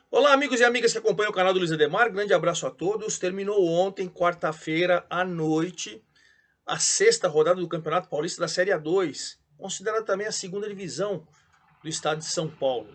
Olá, amigos e amigas que acompanham o canal do Luiz Ademar. Grande abraço a todos. Terminou ontem, quarta-feira à noite, a sexta rodada do Campeonato Paulista da Série A2, considerada também a segunda divisão do estado de São Paulo.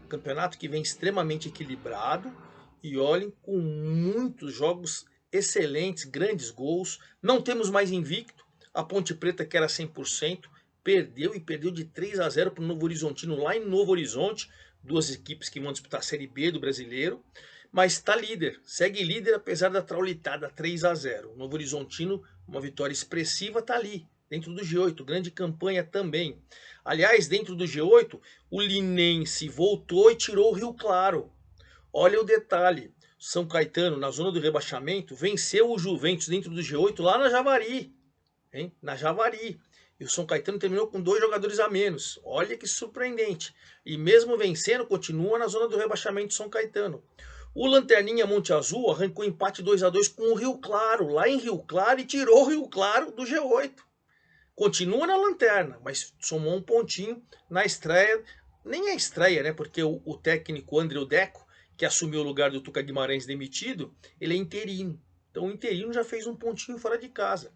Campeonato que vem extremamente equilibrado e olhem, com muitos jogos excelentes, grandes gols. Não temos mais invicto. A Ponte Preta, que era 100%, perdeu e perdeu de 3-0 para o Novo Horizontino lá em Novo Horizonte. Duas equipes que vão disputar a Série B do Brasileiro. Mas está líder, segue líder apesar da traulitada 3-0. O Novo Horizontino, uma vitória expressiva, está ali, dentro do G8, grande campanha também. Aliás, dentro do G8, o Linense voltou e tirou o Rio Claro. Olha o detalhe, São Caetano, na zona do rebaixamento, venceu o Juventus dentro do G8 lá na Javari. Hein? Na Javari. E o São Caetano terminou com 2 jogadores a menos. Olha que surpreendente. E mesmo vencendo, continua na zona do rebaixamento de São Caetano. O Lanterninha Monte Azul arrancou empate 2-2 com o Rio Claro, lá em Rio Claro, e tirou o Rio Claro do G8. Continua na lanterna, mas somou um pontinho na estreia. Nem a estreia, né? Porque o técnico André Deco, que assumiu o lugar do Tuca Guimarães demitido, ele é interino. Então o interino já fez um pontinho fora de casa.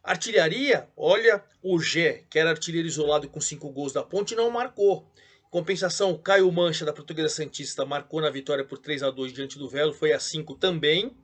Artilharia, olha, o Gé, que era artilheiro isolado com 5 gols da Ponte, não marcou. Em compensação, o Caio Mancha, da Portuguesa Santista, marcou na vitória por 3-2 diante do Velo, foi a 5 também.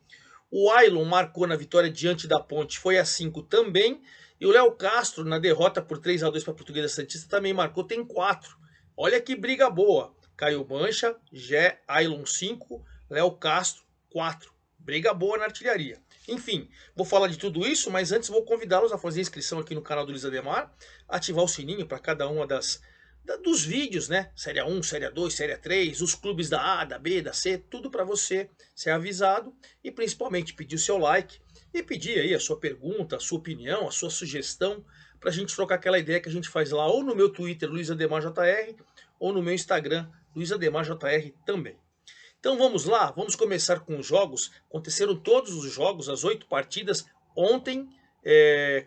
O Ailon marcou na vitória diante da Ponte, foi a 5 também. E o Léo Castro, na derrota por 3-2 para a Portuguesa Santista, também marcou, tem 4. Olha que briga boa. Caio Mancha, Gé, Ailon 5, Léo Castro 4. Briga boa na artilharia. Enfim, vou falar de tudo isso, mas antes vou convidá-los a fazer inscrição aqui no canal do Luiz Ademar, ativar o sininho para cada uma dos vídeos, né? Série A1, Série A2, Série A3, os clubes da A, da B, da C, tudo para você ser avisado e principalmente pedir o seu like e pedir aí a sua pergunta, a sua opinião, a sua sugestão para a gente trocar aquela ideia que a gente faz lá ou no meu Twitter, Luiz Ademar JR, ou no meu Instagram, Luiz Ademar JR também. Então vamos lá, vamos começar com os jogos. Aconteceram todos os jogos, as 8 partidas, ontem,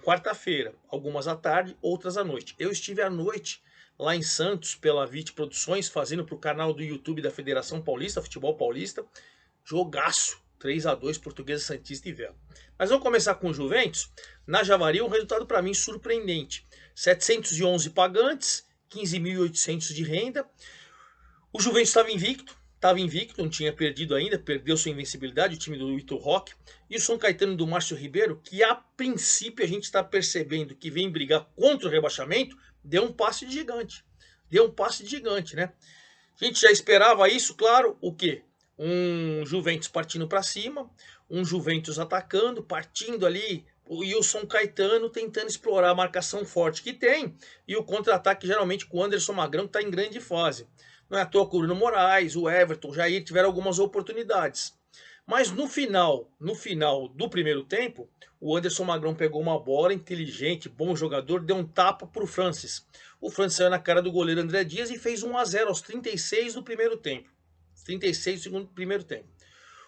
quarta-feira. Algumas à tarde, outras à noite. Eu estive à noite lá em Santos pela VIT Produções, fazendo para o canal do YouTube da Federação Paulista, Futebol Paulista. Jogaço, 3-2, Portuguesa Santista e Velo. Mas vamos começar com o Juventus. Na Javari, um resultado para mim surpreendente. 711 pagantes, 15.800 de renda. O Juventus estava invicto, não tinha perdido ainda, perdeu sua invencibilidade, o time do Vitor Roque. E o São Caetano do Márcio Ribeiro, que a princípio a gente está percebendo que vem brigar contra o rebaixamento, deu um passe de gigante. Deu um passe de gigante, né? A gente já esperava isso, claro, o quê? Um Juventus partindo para cima, um Juventus atacando, partindo ali, e o São Caetano tentando explorar a marcação forte que tem, e o contra-ataque geralmente com o Anderson Magrão, que está em grande fase. Não é à toa que o Bruno Moraes, o Everton, o Jair tiveram algumas oportunidades. Mas no final do primeiro tempo, o Anderson Magrão pegou uma bola inteligente, bom jogador, deu um tapa para o Francis. O Francis saiu na cara do goleiro André Dias e fez 1-0 aos 36 do primeiro tempo. 36 do segundo primeiro tempo.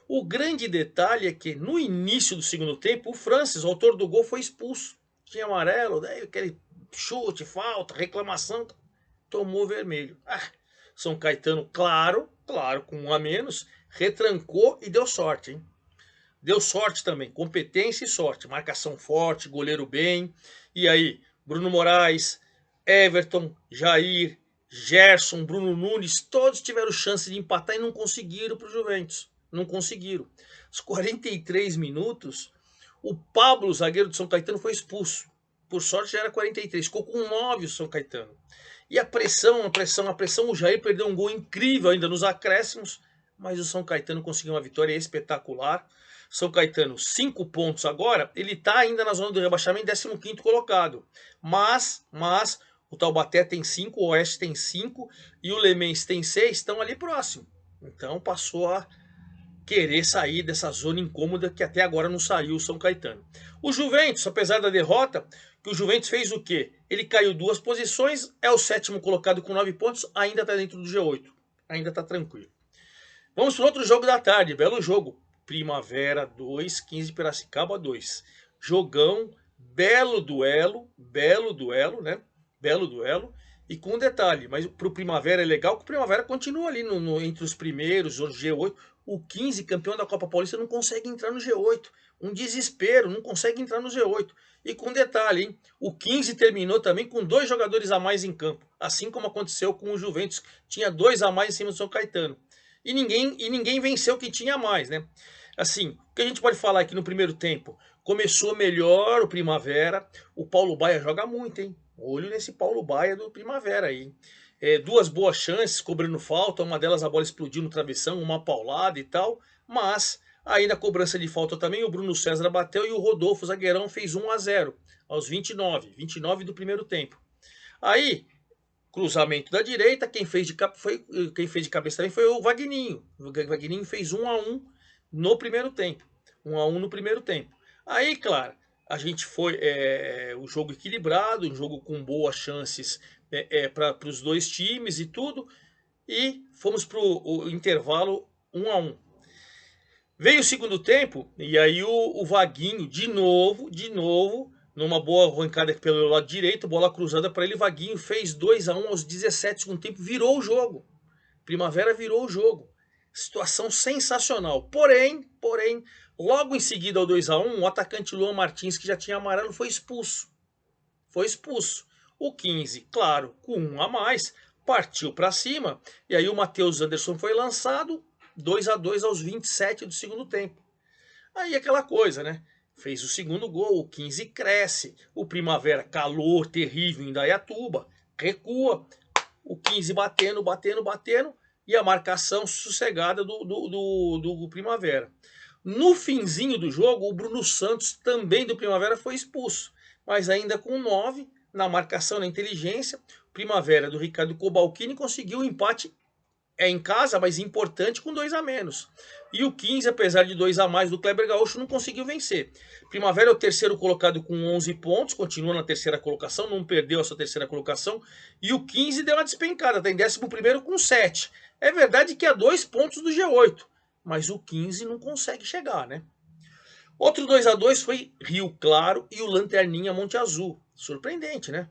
O grande detalhe é que no início do segundo tempo, o Francis, o autor do gol, foi expulso. Tinha amarelo, daí aquele chute, falta, reclamação, tomou vermelho. São Caetano, claro, com um a menos, retrancou e deu sorte, hein? Deu sorte também, competência e sorte, marcação forte, goleiro bem. E aí, Bruno Moraes, Everton, Jair, Gerson, Bruno Nunes, todos tiveram chance de empatar e não conseguiram para o Juventus. Não conseguiram. Aos 43 minutos, o Pablo, zagueiro do São Caetano, foi expulso. Por sorte já era 43, ficou com 9 o São Caetano. E a pressão, o Jair perdeu um gol incrível ainda nos acréscimos, mas o São Caetano conseguiu uma vitória espetacular. São Caetano, 5 pontos agora, ele está ainda na zona do rebaixamento, 15º colocado. Mas o Taubaté tem 5, o Oeste tem 5 e o Lemense tem 6, estão ali próximo. Então passou a querer sair dessa zona incômoda que até agora não saiu o São Caetano. O Juventus, apesar da derrota, que o Juventus fez o quê? Ele caiu 2 posições, é o 7º colocado com 9 pontos, ainda está dentro do G8, ainda está tranquilo. Vamos para outro jogo da tarde, belo jogo. Primavera 2, 15 Piracicaba 2. Jogão, belo duelo, né? Belo duelo. E com um detalhe, mas para o Primavera é legal que o Primavera continua ali entre os primeiros, o G8. O 15, campeão da Copa Paulista, não consegue entrar no G8. Um desespero, não consegue entrar no G8. E com detalhe, hein? O 15 terminou também com 2 jogadores a mais em campo. Assim como aconteceu com o Juventus, tinha 2 a mais em cima do São Caetano. E ninguém venceu quem tinha mais, né? Assim, o que a gente pode falar aqui no primeiro tempo? Começou melhor o Primavera. O Paulo Baia joga muito, hein? Olho nesse Paulo Baia do Primavera aí. 2 boas chances, cobrando falta. Uma delas a bola explodiu no travessão, uma paulada e tal. Mas, aí na cobrança de falta também, o Bruno César bateu e o Rodolfo, zagueirão, fez 1-0 aos 29 do primeiro tempo. Aí, cruzamento da direita, quem fez de cabeça também foi o Vagninho. O Vagninho fez 1-1 no primeiro tempo. 1-1 no primeiro tempo. Aí, claro, a gente foi um jogo equilibrado, um jogo com boas chances para os dois times e tudo. E fomos para o intervalo 1-1. Veio o segundo tempo, e aí o Vaguinho, de novo, numa boa arrancada pelo lado direito, bola cruzada para ele, Vaguinho fez 2-1 aos 17 do segundo tempo, virou o jogo. Primavera virou o jogo. Situação sensacional. Porém, logo em seguida ao 2-1, o atacante Luan Martins, que já tinha amarelo, foi expulso. O 15, claro, com 1 a mais, partiu para cima, e aí o Matheus Anderson foi lançado, 2-2 aos 27 do segundo tempo. Aí aquela coisa, né? Fez o segundo gol, o 15 cresce, o Primavera, calor terrível em Indaiatuba, recua, o 15 batendo, e a marcação sossegada do Primavera. No finzinho do jogo, o Bruno Santos, também do Primavera, foi expulso, mas ainda com 9, na marcação, na inteligência, Primavera do Ricardo Cobalcini conseguiu o empate em casa, mas importante, com 2 a menos. E o 15, apesar de 2 a mais do Kleber Gaúcho, não conseguiu vencer. Primavera é o terceiro colocado com 11 pontos, continua na terceira colocação, não perdeu essa terceira colocação. E o 15 deu uma despencada, está em 11º com 7. É verdade que é 2 pontos do G8, mas o 15 não consegue chegar, né? Outro 2-2 foi Rio Claro e o Lanterninha Monte Azul. Surpreendente, né?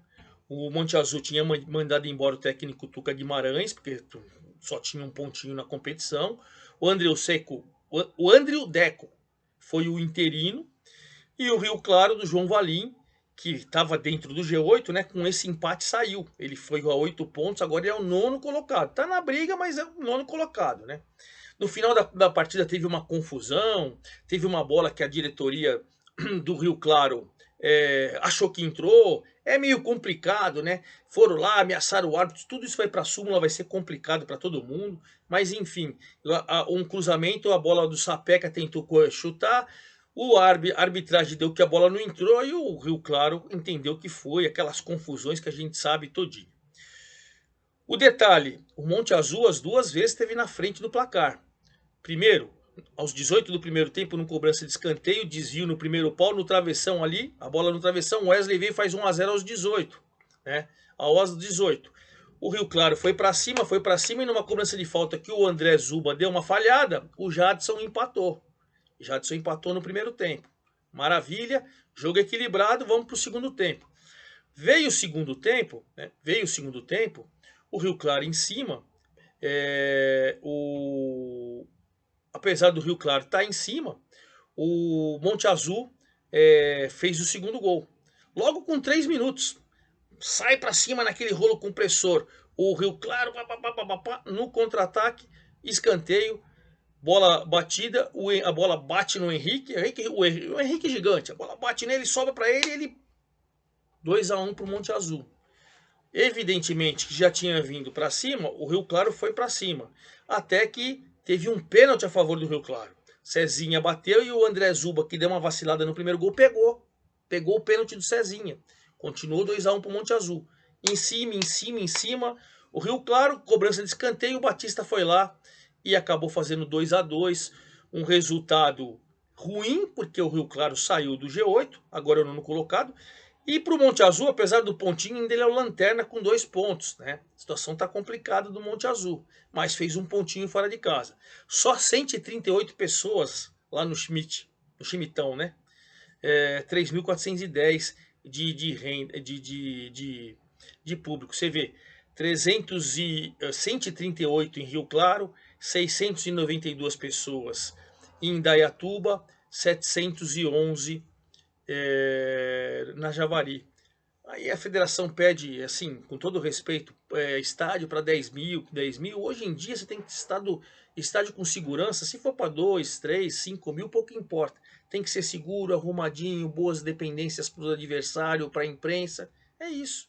O Monte Azul tinha mandado embora o técnico Tuca Guimarães, porque só tinha um pontinho na competição. O Andrew Deco foi o interino. E o Rio Claro do João Valim, que estava dentro do G8, né? Com esse empate saiu. Ele foi a 8 pontos, agora ele é o 9º colocado. Tá na briga, mas é o 9º colocado, né? No final da partida teve uma confusão, teve uma bola que a diretoria do Rio Claro achou que entrou. É meio complicado, né? Foram lá, ameaçaram o árbitro, tudo isso vai para a súmula, vai ser complicado para todo mundo. Mas enfim, um cruzamento, a bola do Sapeca tentou chutar, a arbitragem deu que a bola não entrou e o Rio Claro entendeu que foi aquelas confusões que a gente sabe todinho. O detalhe, o Monte Azul as 2 vezes esteve na frente do placar. Primeiro, aos 18 do primeiro tempo, no cobrança de escanteio, desvio no primeiro pau, no travessão ali, a bola no travessão, Wesley veio e faz 1-0 aos 18, né? Aos 18. O Rio Claro foi para cima e numa cobrança de falta que o André Zuba deu uma falhada, o Jadson empatou. Jadson empatou no primeiro tempo. Maravilha, jogo equilibrado, vamos para o segundo tempo. Veio o segundo tempo, o Rio Claro em cima, apesar do Rio Claro estar em cima, o Monte Azul fez o segundo gol. Logo com 3 minutos, sai para cima naquele rolo compressor. O Rio Claro, no contra-ataque, escanteio, bola batida, a bola bate no Henrique, o Henrique gigante, a bola bate nele, sobra para ele 2-1 para o Monte Azul. Evidentemente que já tinha vindo para cima, o Rio Claro foi para cima, até que teve um pênalti a favor do Rio Claro. Cezinha bateu e o André Zuba, que deu uma vacilada no primeiro gol, pegou o pênalti do Cezinha. Continuou 2-1 para o Monte Azul. Em cima, o Rio Claro, cobrança de escanteio, o Batista foi lá e acabou fazendo 2-2, um resultado ruim, porque o Rio Claro saiu do G8, agora é o 9º colocado. E para o Monte Azul, apesar do pontinho, ainda ele é o lanterna com 2 pontos, né? A situação está complicada do Monte Azul, mas fez um pontinho fora de casa. Só 138 pessoas lá no Chimitão, né? 3.410 de público. Você vê, 138 em Rio Claro, 692 pessoas em Indaiatuba, 711 na Javari. Aí a federação pede, assim, com todo respeito, estádio para 10 mil. Hoje em dia você tem que estar estádio com segurança. Se for para 2, 3, 5 mil, pouco importa. Tem que ser seguro, arrumadinho, boas dependências para o adversário, para a imprensa. É isso.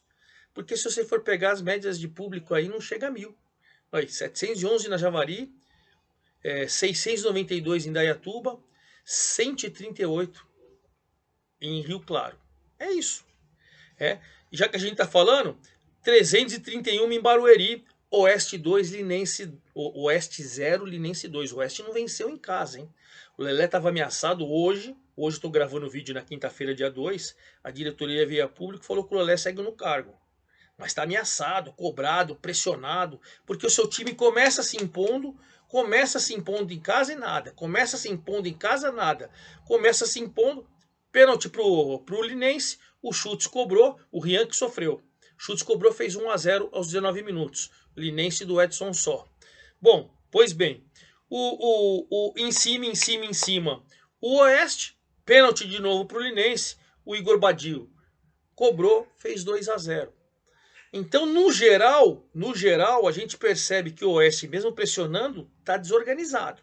Porque se você for pegar as médias de público aí, não chega a 1000. Aí, 711 na Javari, 692 em Indaiatuba, 138 em Rio Claro. É isso. Já que a gente está falando, 331 em Barueri, Oeste 2, Linense, Oeste 0, Linense 2. O Oeste não venceu em casa, hein? O Lelé estava ameaçado hoje. Hoje estou gravando o vídeo na quinta-feira, dia 2. A diretoria via público falou que o Lelé segue no cargo. Mas está ameaçado, cobrado, pressionado, porque o seu time começa se impondo em casa e nada. Começa se impondo em casa, nada. Começa se impondo, pênalti pro Linense, o Chutes cobrou, o Rian que sofreu. Chutes cobrou, fez 1 a 0 aos 19 minutos. Linense do Edson só. Bom, pois bem, em cima. O Oeste, pênalti de novo pro Linense, o Igor Badil cobrou, fez 2 a 0. Então, no geral, a gente percebe que o Oeste, mesmo pressionando, está desorganizado.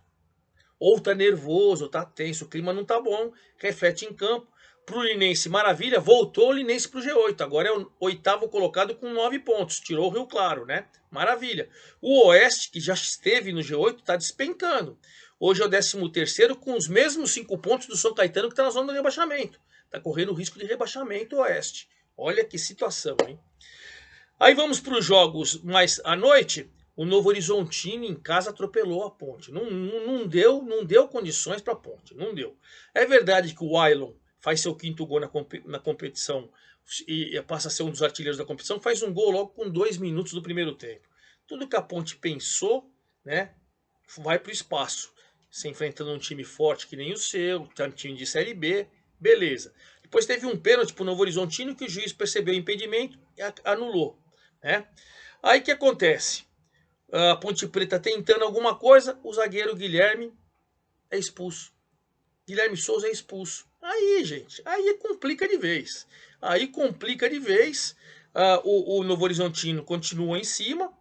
Ou está nervoso, ou está tenso, o clima não está bom, reflete em campo. Para o Linense, maravilha, voltou o Linense para o G8. Agora é o 8º colocado com 9 pontos. Tirou o Rio Claro, né? Maravilha. O Oeste, que já esteve no G8, está despencando. Hoje é o 13º com os mesmos 5 pontos do São Caetano, que está na zona do rebaixamento. Está correndo o risco de rebaixamento o Oeste. Olha que situação, hein? Aí vamos para os jogos mais à noite. O Novo Horizontino em casa atropelou a Ponte. Não deu condições para a Ponte. Não deu. É verdade que o Wailon faz seu 5º gol na competição e passa a ser um dos artilheiros da competição. Faz um gol logo com 2 minutos do primeiro tempo. Tudo que a Ponte pensou, né, vai para o espaço. Se enfrentando um time forte que nem o seu, um time de Série B, beleza. Depois teve um pênalti para o Novo Horizontino que o juiz percebeu o impedimento e anulou. Aí que acontece? A Ponte Preta tentando alguma coisa, o zagueiro Guilherme é expulso. Guilherme Souza é expulso. Aí, gente, aí complica de vez. O Novo Horizontino continua em cima.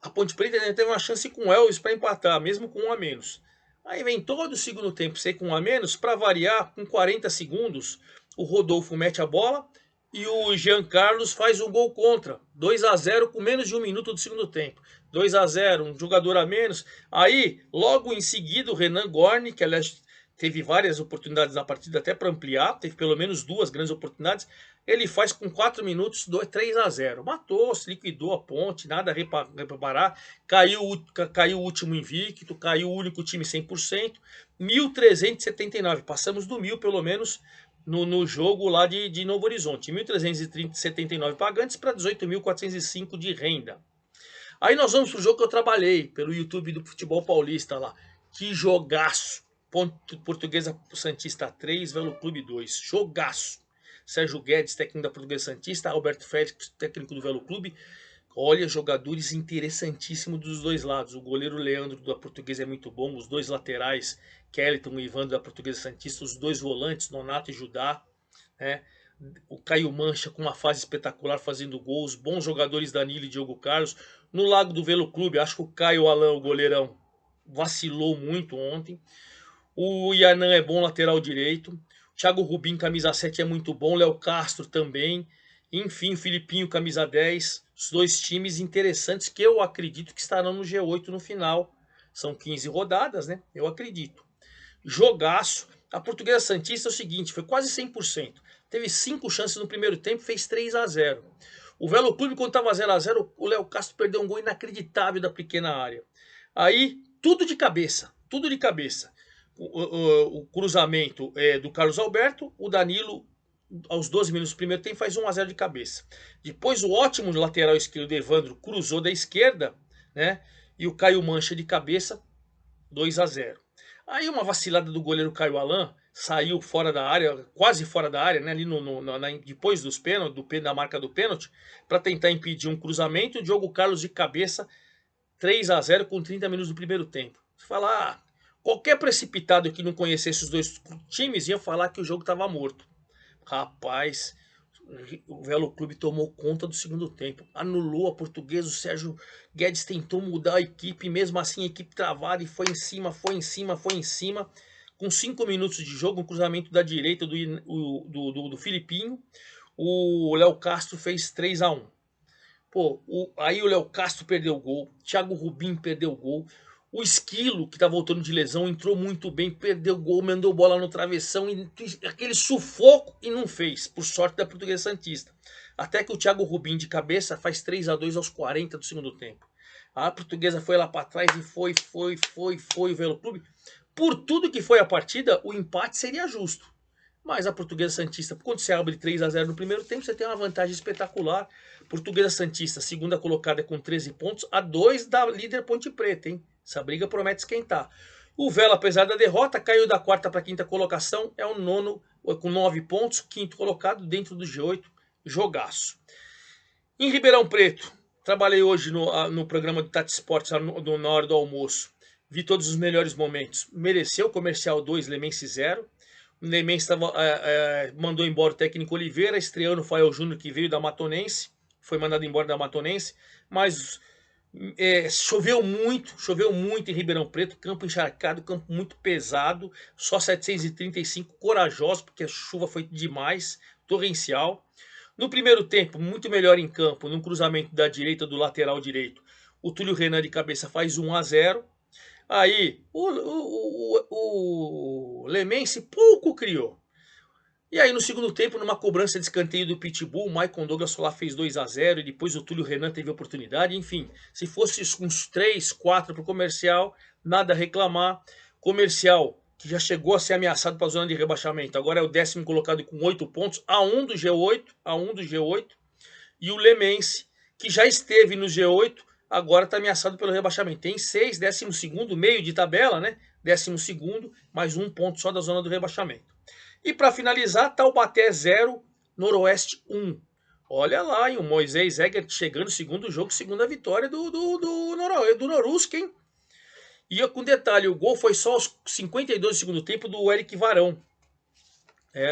A Ponte Preta ainda teve uma chance com o Elvis para empatar, mesmo com 1 a menos. Aí vem todo o segundo tempo sem com 1 a menos, para variar, com 40 segundos, o Rodolfo mete a bola e o Jean Carlos faz um gol contra. 2 a 0 com menos de 1 minuto do segundo tempo. 2 a 0, um jogador a menos. Aí, logo em seguida, o Renan Gorni, que aliás teve várias oportunidades na partida até para ampliar, teve pelo menos 2 grandes oportunidades, ele faz com 4 minutos 3 a 0. Matou, se liquidou a Ponte, nada a reparar. Caiu o último invicto, caiu o único time 100%. 1.379, passamos do 1.000 pelo menos no jogo lá de Novo Horizonte. 1.379 pagantes para 18.405 de renda. Aí nós vamos pro jogo que eu trabalhei pelo YouTube do Futebol Paulista lá. Que jogaço! Portuguesa Santista 3, Velo Clube 2. Jogaço! Sérgio Guedes, técnico da Portuguesa Santista, Alberto Félix, técnico do Velo Clube. Olha, jogadores interessantíssimos dos dois lados. O goleiro Leandro da Portuguesa é muito bom. Os dois laterais, Kellyton e Ivandro da Portuguesa Santista. Os dois volantes, Nonato e Judá. O Caio Mancha com uma fase espetacular fazendo gols. Bons jogadores, Danilo e Diogo Carlos. No lado do Velo Clube, acho que o Caio Alain, o goleirão, vacilou muito ontem. O Ianan é bom lateral direito. Thiago Rubim, camisa 7, é muito bom. Léo Castro também. Enfim, o Filipinho, camisa 10. Os dois times interessantes que eu acredito que estarão no G8 no final. São 15 rodadas, né? Eu acredito. Jogaço. A Portuguesa Santista é o seguinte, foi quase 100%. Teve 5 chances no primeiro tempo, fez 3 a 0. O Velo Clube, quando estava 0 a 0, o Léo Castro perdeu um gol inacreditável da pequena área. Aí, tudo de cabeça. O cruzamento é do Carlos Alberto, o Danilo, aos 12 minutos do primeiro tempo, faz 1 a 0 de cabeça. Depois, o ótimo lateral esquerdo, Evandro, cruzou da esquerda, né? E o Caio Mancha de cabeça, 2 a 0. Aí uma vacilada do goleiro Caio Alain, saiu fora da área, quase fora da área, né, ali depois dos pênaltis, da marca do pênalti, para tentar impedir um cruzamento. O Diogo Carlos de cabeça, 3-0 com 30 minutos do primeiro tempo. Você fala, qualquer precipitado que não conhecesse os dois times ia falar que o jogo estava morto. Rapaz, o Velo Clube tomou conta do segundo tempo, anulou a Portuguesa. O Sérgio Guedes tentou mudar a equipe, mesmo assim a equipe travada, e foi em cima, foi em cima, foi em cima. Com 5 minutos de jogo, um cruzamento da direita do Filipinho, o Léo Castro fez 3-1. Pô, aí o Léo Castro perdeu o gol, Thiago Rubim perdeu o gol, o Esquilo, que tá voltando de lesão, entrou muito bem, perdeu o gol, mandou bola no travessão, aquele sufoco, e não fez, por sorte da Portuguesa Santista. Até que o Thiago Rubim de cabeça faz 3-2 aos 40 do segundo tempo. A Portuguesa foi lá para trás e foi o Velo Clube. Por tudo que foi a partida, o empate seria justo. Mas a Portuguesa Santista, quando você abre 3-0 no primeiro tempo, você tem uma vantagem espetacular. Portuguesa Santista, segunda colocada com 13 pontos, a 2 da líder Ponte Preta, hein? Essa briga promete esquentar. O Velo, apesar da derrota, caiu da quarta para a quinta colocação, é o nono com 9 pontos, quinto colocado dentro do G8, jogaço. Em Ribeirão Preto, trabalhei hoje no programa do Tati Sports, na hora do almoço. Vi todos os melhores momentos. Mereceu, Comercial 2, Lemense 0. O Lemense mandou embora o técnico Oliveira, estreando o Fael Júnior, que veio da Matonense. Foi mandado embora da Matonense. Mas choveu muito em Ribeirão Preto. Campo encharcado, campo muito pesado. Só 735, corajosos, porque a chuva foi demais, torrencial. No primeiro tempo, muito melhor em campo, num cruzamento da direita do lateral direito. O Túlio Renan de cabeça faz 1-0. Aí o Lemense pouco criou. E aí no segundo tempo, numa cobrança de escanteio do Pitbull, o Maicon Douglas lá fez 2-0 e depois o Túlio Renan teve oportunidade. Enfim, se fosse uns 3, 4 para o Comercial, nada a reclamar. Comercial, que já chegou a ser ameaçado para a zona de rebaixamento, agora é o 10º colocado com 8 pontos, a 1 do G8. E o Lemense, que já esteve no G8, agora está ameaçado pelo rebaixamento. Tem 6, 12º, meio de tabela, né? 12º, mais 1 ponto só da zona do rebaixamento. E para finalizar, Taubaté 0, Noroeste 1. Olha lá, hein? O Moisés Egert chegando no segundo jogo, segunda vitória do Norusk, hein? E com detalhe, o gol foi só aos 52 do segundo tempo do Eric Varão.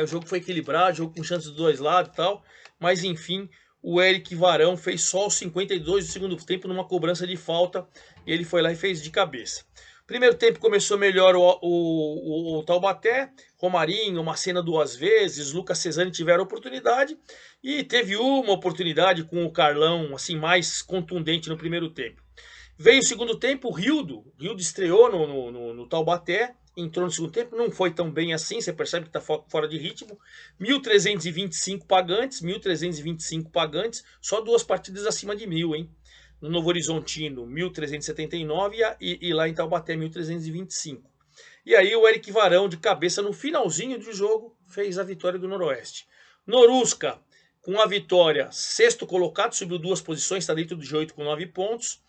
O jogo foi equilibrado, jogo com chances dos dois lados e tal. Mas enfim, o Eric Varão fez só os 52 do segundo tempo numa cobrança de falta. E ele foi lá e fez de cabeça. Primeiro tempo começou melhor o Taubaté. Romarinho, Macena 2 vezes, Lucas Cesani tiveram oportunidade. E teve uma oportunidade com o Carlão, assim, mais contundente no primeiro tempo. Veio o segundo tempo, o Rildo estreou no Taubaté. Entrou no segundo tempo, não foi tão bem assim, você percebe que está fora de ritmo. 1.325 pagantes, só 2 partidas acima de 1.000, hein? No Novo Horizontino, 1.379 e lá em Taubaté, 1.325. E aí o Eric Varão, de cabeça, no finalzinho do jogo, fez a vitória do Noroeste. Norusca, com a vitória, 6º colocado, subiu 2 posições, está dentro do G8 com 9 pontos.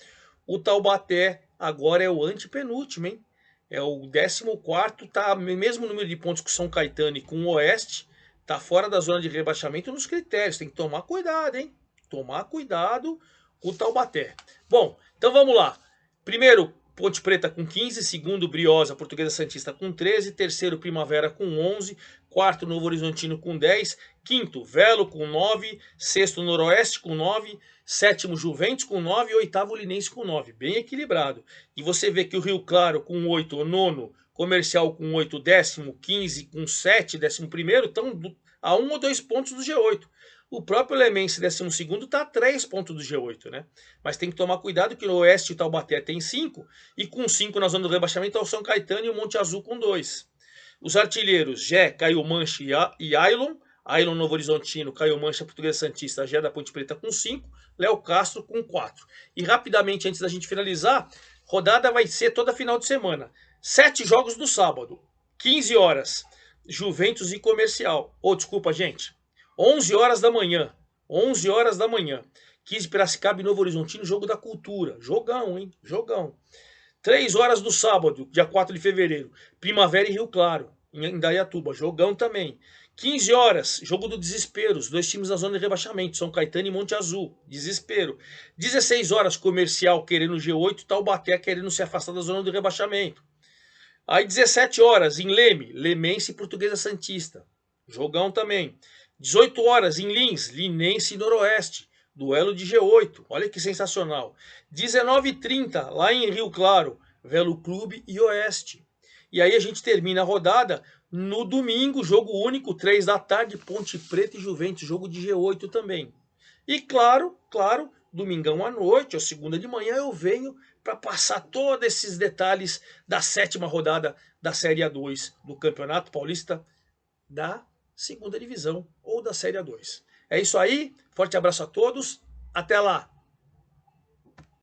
O Taubaté agora é o antepenúltimo, hein? É o 14º, tá mesmo número de pontos com São Caetano e com o Oeste, tá fora da zona de rebaixamento nos critérios. Tem que tomar cuidado, hein? Tomar cuidado com o Taubaté. Bom, então vamos lá. Primeiro, Ponte Preta com 15, segundo, Briosa, Portuguesa Santista com 13, terceiro, Primavera com 11, quarto, Novo Horizontino com 10, quinto, Velo com 9, sexto, Noroeste com 9, sétimo, Juventus com 9 e oitavo, Linense com 9. Bem equilibrado. E você vê que o Rio Claro com 8, o nono, Comercial com 8, décimo, 15 com 7, 11º, estão a 1 ou 2 pontos do G8. O próprio Lemense, 12º, está a 3 pontos do G8, né? Mas tem que tomar cuidado que o Oeste e o Taubaté tem 5, e com 5 na zona do rebaixamento é o São Caetano e o Monte Azul com 2. Os artilheiros, Gé, Caio Mancha e Ailon. Ailon Novo Horizontino, Caio Mancha, Portuguesa Santista, Gé da Ponte Preta com 5, Léo Castro com 4. E rapidamente, antes da gente finalizar, rodada vai ser toda final de semana. 7 jogos no sábado, 15 horas, Juventus e Comercial. Desculpa, gente. 11 horas da manhã. 11 horas da manhã. 15 Piracicaba e Novo Horizontino, jogo da cultura. Jogão, hein? Jogão. 3 horas do sábado, dia 4 de fevereiro. Primavera e Rio Claro. em Indaiatuba, jogão também. 15 horas, jogo do desespero, os dois times na zona de rebaixamento, São Caetano e Monte Azul, desespero. 16 horas, Comercial querendo G8, Taubaté querendo se afastar da zona de rebaixamento. Aí 17 horas, em Leme, Lemense e Portuguesa Santista, jogão também. 18 horas, em Lins, Linense e Noroeste, duelo de G8, olha que sensacional. 19h30, lá em Rio Claro, Velo Clube e Oeste. E aí a gente termina a rodada no domingo, jogo único, 3 da tarde, Ponte Preta e Juventus, jogo de G8 também. E claro, domingão à noite ou segunda de manhã eu venho para passar todos esses detalhes da sétima rodada da Série A2 do Campeonato Paulista da segunda divisão ou da Série A2. É isso aí, forte abraço a todos, até lá!